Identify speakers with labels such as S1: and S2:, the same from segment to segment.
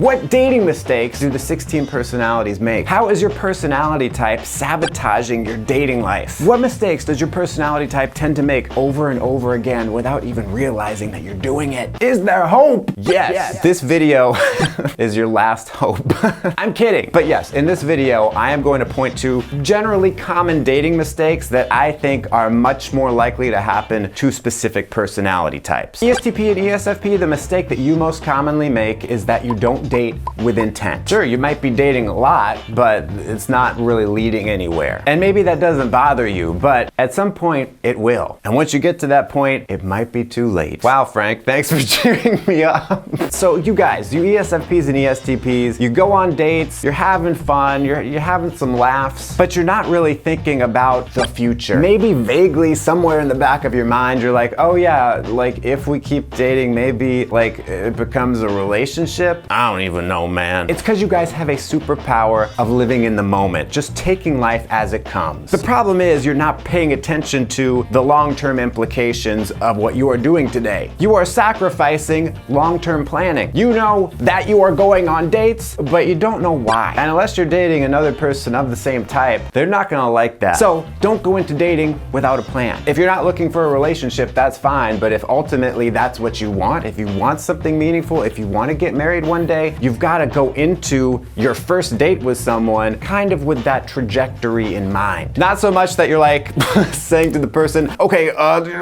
S1: What dating mistakes do the 16 personalities make? How is your personality type sabotaging your dating life? What mistakes does your personality type tend to make over and over again without even realizing that you're doing it? Is there hope? Yes. This video is your last hope. I'm kidding. But yes, in this video, I am going to point to generally common dating mistakes that I think are much more likely to happen to specific personality types. ESTP and ESFP, the mistake that you most commonly make is that you don't date with intent. Sure, you might be dating a lot, but it's not really leading anywhere. And maybe that doesn't bother you, but at some point it will. And once you get to that point, it might be too late. Wow, Frank, thanks for cheering me up. So you guys, you ESFPs and ESTPs, you go on dates, you're having fun, you're having some laughs, but you're not really thinking about the future. Maybe vaguely somewhere in the back of your mind, you're like, oh yeah, like if we keep dating, maybe like it becomes a relationship. I don't even know, man. It's because you guys have a superpower of living in the moment, just taking life as it comes. The problem is you're not paying attention to the long-term implications of what you are doing today. You are sacrificing long-term planning. You know that you are going on dates, but you don't know why. And unless you're dating another person of the same type, they're not gonna like that. So don't go into dating without a plan. If you're not looking for a relationship, that's fine, but if ultimately that's what you want, if you want something meaningful, if you want to get married one day, you've got to go into your first date with someone kind of with that trajectory in mind. Not so much that you're like saying to the person, okay,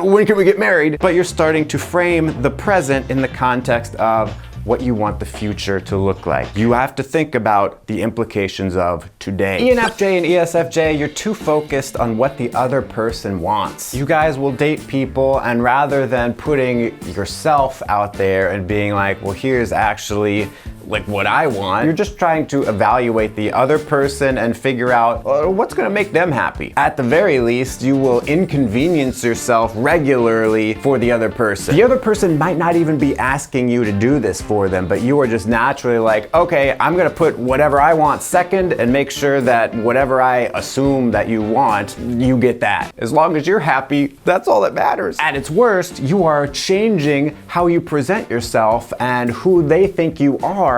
S1: when can we get married? But you're starting to frame the present in the context of what you want the future to look like. You have to think about the implications of today. ENFJ and ESFJ, you're too focused on what the other person wants. You guys will date people, and rather than putting yourself out there and being like, well, here's actually like what I want, you're just trying to evaluate the other person and figure out what's gonna make them happy. At the very least, you will inconvenience yourself regularly for the other person. The other person might not even be asking you to do this for them, but you are just naturally like, okay, I'm gonna put whatever I want second and make sure that whatever I assume that you want, you get that. As long as you're happy, that's all that matters. At its worst, you are changing how you present yourself and who they think you are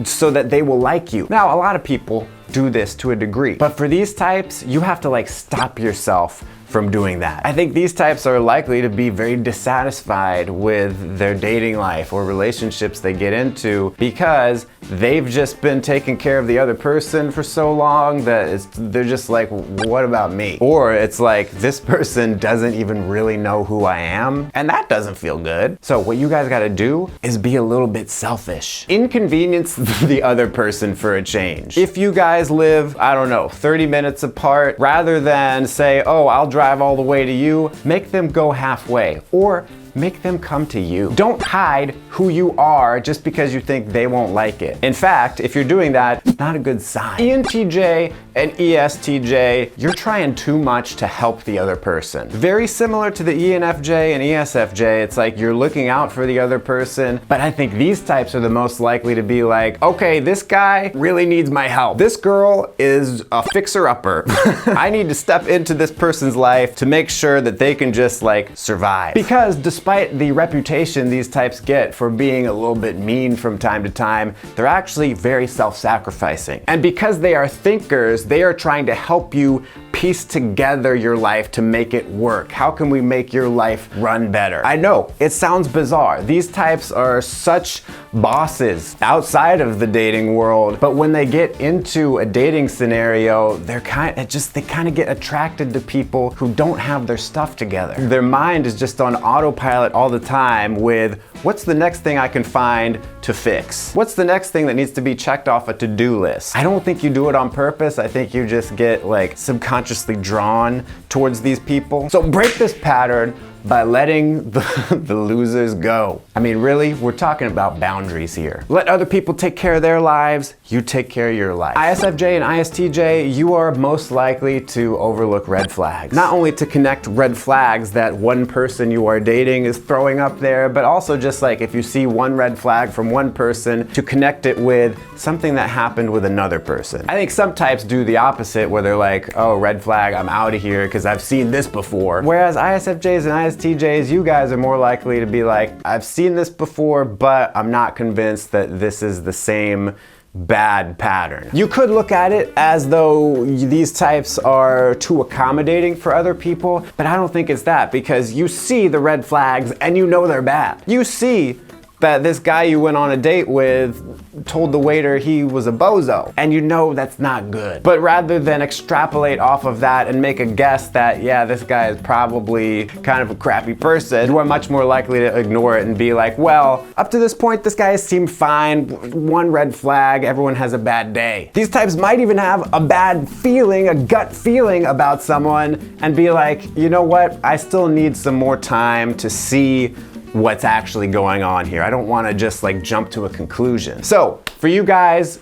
S1: so that they will like you. Now, a lot of people do this to a degree, but for these types, you have to like stop yourself from doing that. I think these types are likely to be very dissatisfied with their dating life or relationships they get into because they've just been taking care of the other person for so long that they're just like, what about me? Or it's like, this person doesn't even really know who I am, and that doesn't feel good. So what you guys gotta do is be a little bit selfish. Inconvenience the other person for a change. If you guys live, I don't know, 30 minutes apart, rather than say, oh, I'll drive all the way to you, make them go halfway, or make them come to you. Don't hide who you are just because you think they won't like it. In fact, if you're doing that, it's not a good sign. ENTJ and ESTJ, you're trying too much to help the other person. Very similar to the ENFJ and ESFJ, it's like you're looking out for the other person, but I think these types are the most likely to be like, okay, this guy really needs my help. This girl is a fixer-upper. I need to step into this person's life to make sure that they can just like survive. Because despite the reputation these types get for being a little bit mean from time to time, they're actually very self-sacrificing. And because they are thinkers, they are trying to help you piece together your life to make it work. How can we make your life run better? I know, it sounds bizarre. These types are such bosses outside of the dating world, but when they get into a dating scenario, they kind of get attracted to people who don't have their stuff together. Their mind is just on autopilot all the time with, what's the next thing I can find to fix? What's the next thing that needs to be checked off a to-do list? I don't think you do it on purpose. I think you just get like subconsciously drawn towards these people. So break this pattern by letting the losers go. I mean, really, we're talking about boundaries here. Let other people take care of their lives, you take care of your life. ISFJ and ISTJ, you are most likely to overlook red flags. Not only to connect red flags that one person you are dating is throwing up there, but also just like if you see one red flag from one person, to connect it with something that happened with another person. I think some types do the opposite, where they're like, oh, red flag, I'm out of here because I've seen this before. Whereas ISFJs and ISTJs, you guys are more likely to be like, I've seen this before, but I'm not convinced that this is the same bad pattern. You could look at it as though these types are too accommodating for other people, but I don't think it's that, because you see the red flags and you know they're bad. You see that this guy you went on a date with told the waiter he was a bozo, and you know that's not good. But rather than extrapolate off of that and make a guess that, yeah, this guy is probably kind of a crappy person, you are much more likely to ignore it and be like, well, up to this point, this guy has seemed fine. One red flag, everyone has a bad day. These types might even have a bad feeling, a gut feeling about someone, and be like, you know what, I still need some more time to see what's actually going on here. I don't want to just like jump to a conclusion. So for you guys,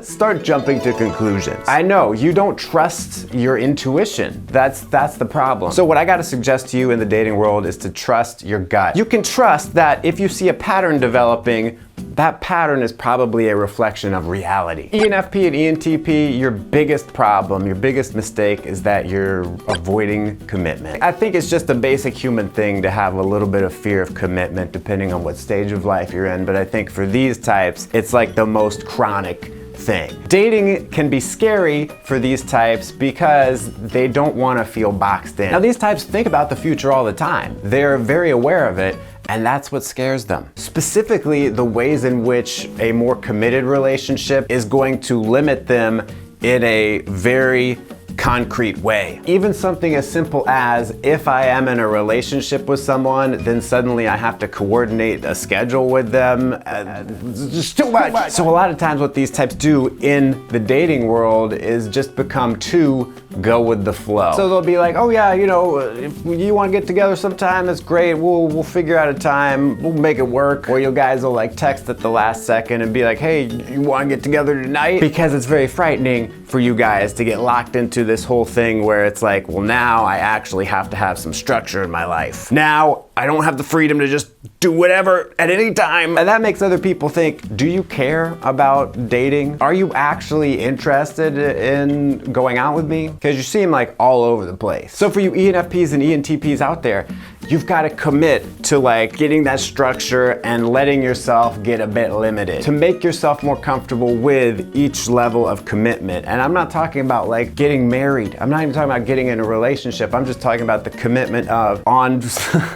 S1: start jumping to conclusions. I know you don't trust your intuition. That's the problem. So what I gotta suggest to you in the dating world is to trust your gut. You can trust that if you see a pattern developing, that pattern is probably a reflection of reality. ENFP and ENTP, your biggest problem, your biggest mistake is that you're avoiding commitment. I think it's just a basic human thing to have a little bit of fear of commitment depending on what stage of life you're in, but I think for these types, it's like the most chronic thing. Dating can be scary for these types because they don't want to feel boxed in. Now these types think about the future all the time. They're very aware of it, and that's what scares them. Specifically, the ways in which a more committed relationship is going to limit them in a very concrete way. Even something as simple as, if I am in a relationship with someone, then suddenly I have to coordinate a schedule with them. It's just too much. So a lot of times what these types do in the dating world is just become too go with the flow. So they'll be like, oh yeah, you know, if you want to get together sometime, that's great. We'll figure out a time. We'll make it work. Or you guys will like text at the last second and be like, hey, you want to get together tonight? Because it's very frightening for you guys to get locked into this whole thing where it's like, well, now I actually have to have some structure in my life. Now I don't have the freedom to just do whatever at any time. And that makes other people think, do you care about dating? Are you actually interested in going out with me? Because you seem like all over the place. So for you ENFPs and ENTPs out there, you've got to commit to like getting that structure and letting yourself get a bit limited to make yourself more comfortable with each level of commitment. And I'm not talking about like getting married. I'm not even talking about getting in a relationship. I'm just talking about the commitment of on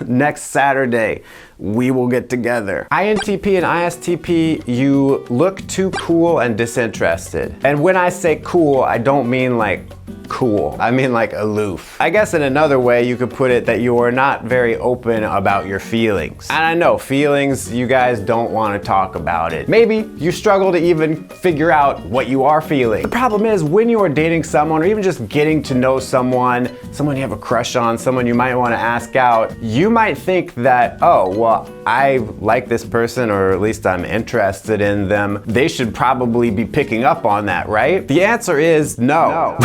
S1: next Saturday, we will get together. INTP and ISTP, you look too cool and disinterested. And when I say cool, I don't mean like cool. I mean like aloof. I guess in another way you could put it that you are not very open about your feelings. And I know feelings, you guys don't want to talk about it. Maybe you struggle to even figure out what you are feeling. The problem is when you are dating someone or even just getting to know someone you have a crush on, someone you might want to ask out, you might think that, oh, well, I like this person, or at least I'm interested in them. They should probably be picking up on that, right? The answer is no.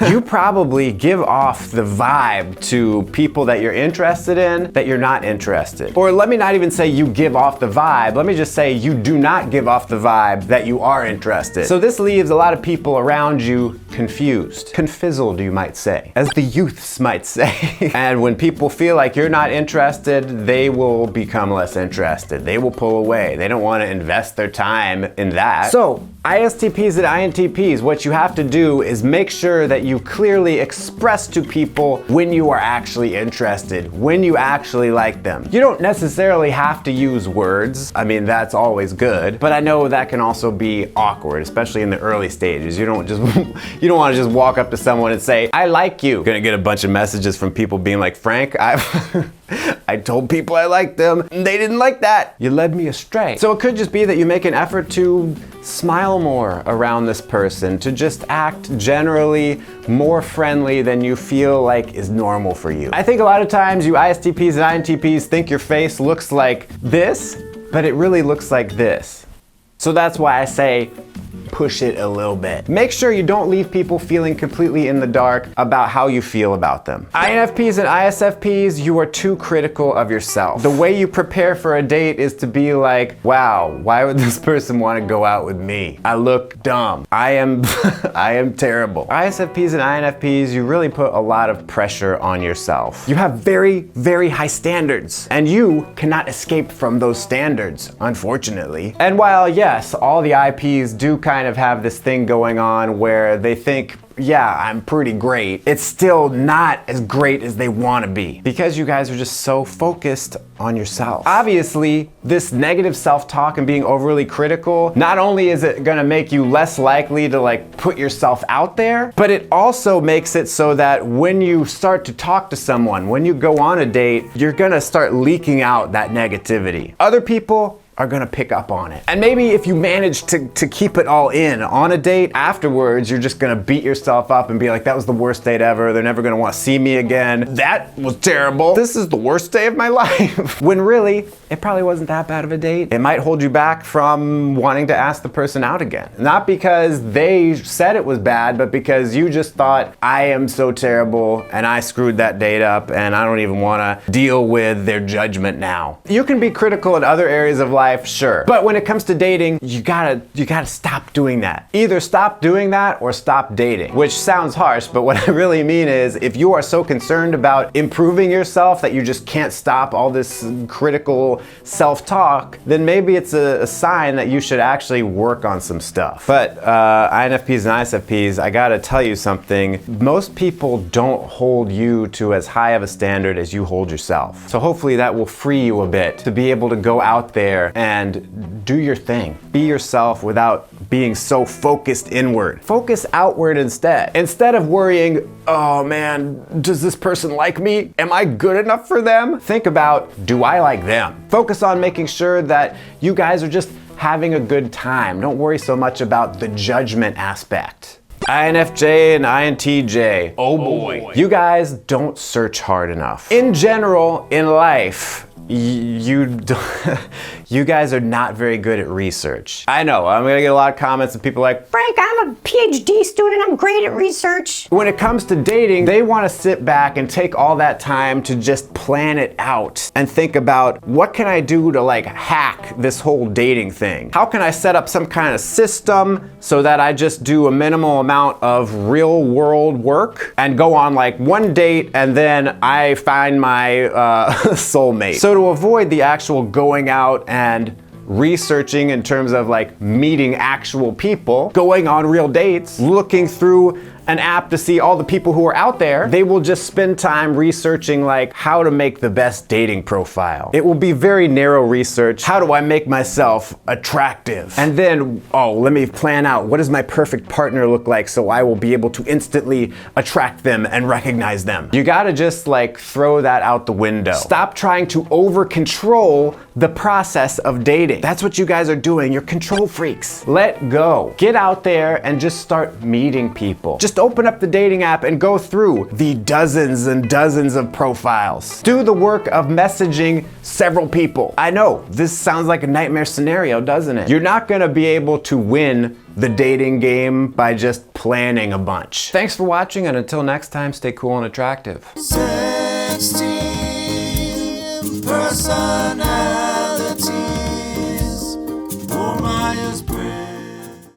S1: You probably give off the vibe to people that you're interested in that you're not interested. Or let me not even say you give off the vibe. Let me just say you do not give off the vibe that you are interested. So this leaves a lot of people around you confused, confizzled, you might say, as the youths might say. And when people feel like you're not interested, they will become less interested. They will pull away. They don't want to invest their time in that. So ISTPs and INTPs, what you have to do is make sure that you clearly express to people when you are actually interested, when you actually like them. You don't necessarily have to use words. I mean, that's always good, but I know that can also be awkward, especially in the early stages. You don't want to just walk up to someone and say, I like you. You're gonna get a bunch of messages from people being like, Frank, I told people I liked them, and they didn't like that. You led me astray. So it could just be that you make an effort to smile more around this person, to just act generally more friendly than you feel like is normal for you. I think a lot of times you ISTPs and INTPs think your face looks like this, but it really looks like this. So that's why I say, push it a little bit. Make sure you don't leave people feeling completely in the dark about how you feel about them. INFPs and ISFPs, you are too critical of yourself. The way you prepare for a date is to be like, wow, why would this person want to go out with me? I look dumb. I am terrible. ISFPs and INFPs, you really put a lot of pressure on yourself. You have very, very high standards, and you cannot escape from those standards, unfortunately. And while yes, all the IPs do kind of have this thing going on where they think, yeah, I'm pretty great, it's still not as great as they want to be because you guys are just so focused on yourself. Obviously, this negative self-talk and being overly critical, not only is it gonna make you less likely to like put yourself out there, but it also makes it so that when you start to talk to someone, when you go on a date, you're gonna start leaking out that negativity. Other people are gonna pick up on it. And maybe if you manage to keep it all in on a date, afterwards you're just gonna beat yourself up and be like, that was the worst date ever, they're never gonna wanna see me again, that was terrible, this is the worst day of my life. When really, it probably wasn't that bad of a date. It might hold you back from wanting to ask the person out again. Not because they said it was bad, but because you just thought, I am so terrible and I screwed that date up and I don't even wanna deal with their judgment now. You can be critical in other areas of life, sure. But when it comes to dating, you gotta stop doing that. Either stop doing that or stop dating, which sounds harsh, but what I really mean is if you are so concerned about improving yourself that you just can't stop all this critical self-talk, then maybe it's a sign that you should actually work on some stuff. But INFPs and ISFPs, I gotta tell you something, most people don't hold you to as high of a standard as you hold yourself. So hopefully that will free you a bit to be able to go out there and do your thing. Be yourself without being so focused inward. Focus outward instead. Instead of worrying, oh man, does this person like me? Am I good enough for them? Think about, do I like them? Focus on making sure that you guys are just having a good time. Don't worry so much about the judgment aspect. INFJ and INTJ. Oh boy. You guys don't search hard enough. In general, in life, you guys are not very good at research. I know, I'm gonna get a lot of comments and people like, Frank, I'm a PhD student, I'm great at research. When it comes to dating, they wanna sit back and take all that time to just plan it out and think about, what can I do to like hack this whole dating thing? How can I set up some kind of system so that I just do a minimal amount of real world work and go on like one date and then I find my soulmate. So to avoid the actual going out and researching in terms of like meeting actual people, going on real dates, looking through an app to see all the people who are out there, they will just spend time researching like how to make the best dating profile. It will be very narrow research. How do I make myself attractive? And then, oh, let me plan out what does my perfect partner look like so I will be able to instantly attract them and recognize them. You gotta just like throw that out the window. Stop trying to over control the process of dating. That's what you guys are doing. You're control freaks. Let go. Get out there and just start meeting people. Just open up the dating app and go through the dozens and dozens of profiles. Do the work of messaging several people. I know, this sounds like a nightmare scenario, doesn't it? You're not gonna be able to win the dating game by just planning a bunch. Thanks for watching, and until next time, stay cool and attractive.